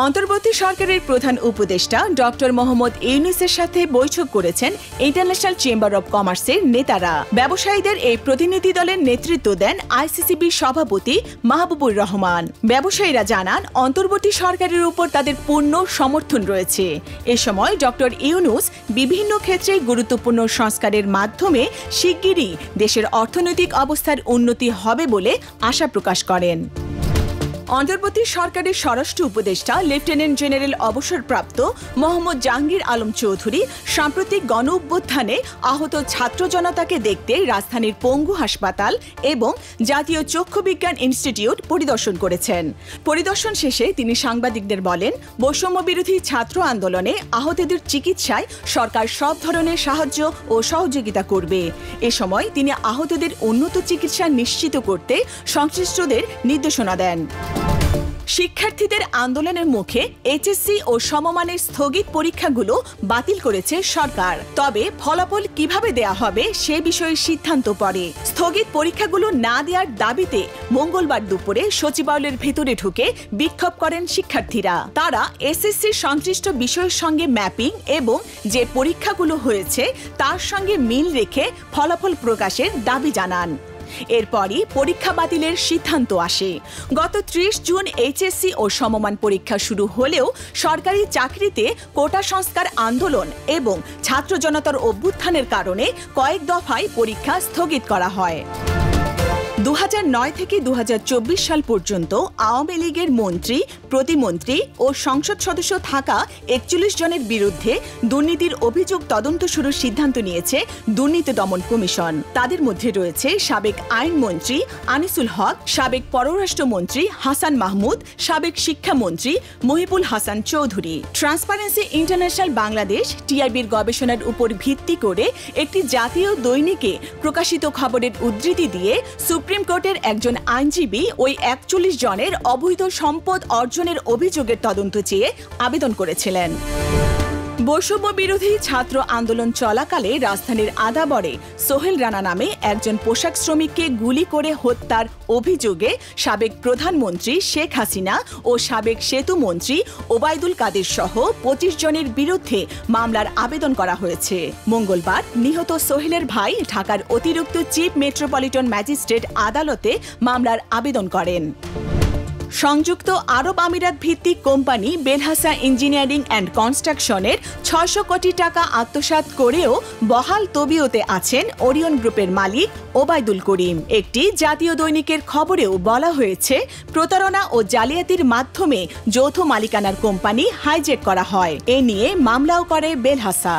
অন্তর্বর্তী সরকারের প্রধান উপদেষ্টা ডক্টর মোহাম্মদ ইউনূসের সাথে বৈঠক করেছেন ইন্টারন্যাশনাল চেম্বার অব কমার্সের নেতারা। ব্যবসায়ীদের এই প্রতিনিধি দলের নেতৃত্ব দেন আইসিসিবি সভাপতি মাহবুবুর রহমান। ব্যবসায়ীরা জানান, অন্তর্বর্তী সরকারের উপর তাদের পূর্ণ সমর্থন রয়েছে। এ সময় ডক্টর ইউনূস বিভিন্ন ক্ষেত্রে গুরুত্বপূর্ণ সংস্কারের মাধ্যমে শিগগিরই দেশের অর্থনৈতিক অবস্থার উন্নতি হবে বলে আশা প্রকাশ করেন। অন্তর্বর্তী সরকারের স্বরাষ্ট্র উপদেষ্টা লেফটেন্যান্ট জেনারেল অবসরপ্রাপ্ত মোহাম্মদ জাহাঙ্গীর আলম চৌধুরী সাম্প্রতিক গণ অভ্যুত্থানে আহত ছাত্র জনতাকে দেখতে রাজধানীর পঙ্গু হাসপাতাল এবং জাতীয় চক্ষু বিজ্ঞান ইনস্টিটিউট পরিদর্শন করেছেন। পরিদর্শন শেষে তিনি সাংবাদিকদের বলেন, বৈষম্য বিরোধী ছাত্র আন্দোলনে আহতদের চিকিৎসায় সরকার সব ধরনের সাহায্য ও সহযোগিতা করবে। এ সময় তিনি আহতদের উন্নত চিকিৎসা নিশ্চিত করতে সংশ্লিষ্টদের নির্দেশনা দেন। শিক্ষার্থীদের আন্দোলনের মুখে এইচএসসি ও সমমানের স্থগিত পরীক্ষাগুলো বাতিল করেছে সরকার। তবে ফলাফল কিভাবে দেয়া হবে সে বিষয়ে সিদ্ধান্ত পরে। স্থগিত পরীক্ষাগুলো না দেওয়ার দাবিতে মঙ্গলবার দুপুরে সচিবালয়ের ভেতরে ঢুকে বিক্ষোভ করেন শিক্ষার্থীরা। তারা এসএসসি সংশ্লিষ্ট বিষয়ের সঙ্গে ম্যাপিং এবং যে পরীক্ষাগুলো হয়েছে তার সঙ্গে মিল রেখে ফলাফল প্রকাশের দাবি জানান। এরপরই পরীক্ষা বাতিলের সিদ্ধান্ত আসে। গত ৩০ জুন এইচএসসি ও সমমান পরীক্ষা শুরু হলেও সরকারি চাকরিতে কোটা সংস্কার আন্দোলন এবং ছাত্র জনতার অভ্যুত্থানের কারণে কয়েক দফায় পরীক্ষা স্থগিত করা হয়। ২০০৯ থেকে ২০২৪ সাল পর্যন্ত আওয়ামী লীগের মন্ত্রী, প্রতিমন্ত্রী ও সংসদ সদস্য থাকা ৪১ জনের বিরুদ্ধে দুর্নীতির অভিযোগ তদন্ত শুরুর সিদ্ধান্ত নিয়েছে দুর্নীতি দমন কমিশন। তাদের মধ্যে রয়েছে সাবেক আইনমন্ত্রী আনিসুল হক, সাবেক পররাষ্ট্রমন্ত্রী হাসান মাহমুদ, সাবেক শিক্ষামন্ত্রী মহিবুল হাসান চৌধুরী। ট্রান্সপারেন্সি ইন্টারন্যাশনাল বাংলাদেশ টিআইবির গবেষণার উপর ভিত্তি করে একটি জাতীয় দৈনিকে প্রকাশিত খবরের উদ্ধৃতি দিয়ে সুপ্রিম কোর্টের একজন আইনজীবী ওই ৪১ জনের অবৈধ সম্পদ অর্জনের অভিযোগের তদন্ত চেয়ে আবেদন করেছিলেন। বৈষম্য বিরোধী ছাত্র আন্দোলন চলাকালে রাজধানীর আদাবরে সোহেল রানা নামে একজন পোশাক শ্রমিককে গুলি করে হত্যার অভিযোগে সাবেক প্রধানমন্ত্রী শেখ হাসিনা ও সাবেক সেতু মন্ত্রী ওবায়দুল কাদের সহ ২৫ জনের বিরুদ্ধে মামলার আবেদন করা হয়েছে। মঙ্গলবার নিহত সোহেলের ভাই ঢাকার অতিরিক্ত চিফ মেট্রোপলিটন ম্যাজিস্ট্রেট আদালতে মামলার আবেদন করেন। সংযুক্ত আরব আমিরাত ভিত্তিক কোম্পানি বেলহাসা ইঞ্জিনিয়ারিং অ্যান্ড কনস্ট্রাকশনের ৬০০ কোটি টাকা আত্মসাৎ করেও বহাল তবিয়তে আছেন ওরিয়ন গ্রুপের মালিক ওবায়দুল করিম। একটি জাতীয় দৈনিকের খবরেও বলা হয়েছে, প্রতারণা ও জালিয়াতির মাধ্যমে যৌথ মালিকানার কোম্পানি হাইজ্যাক করা হয়। এ নিয়ে মামলাও করে বেলহাসা।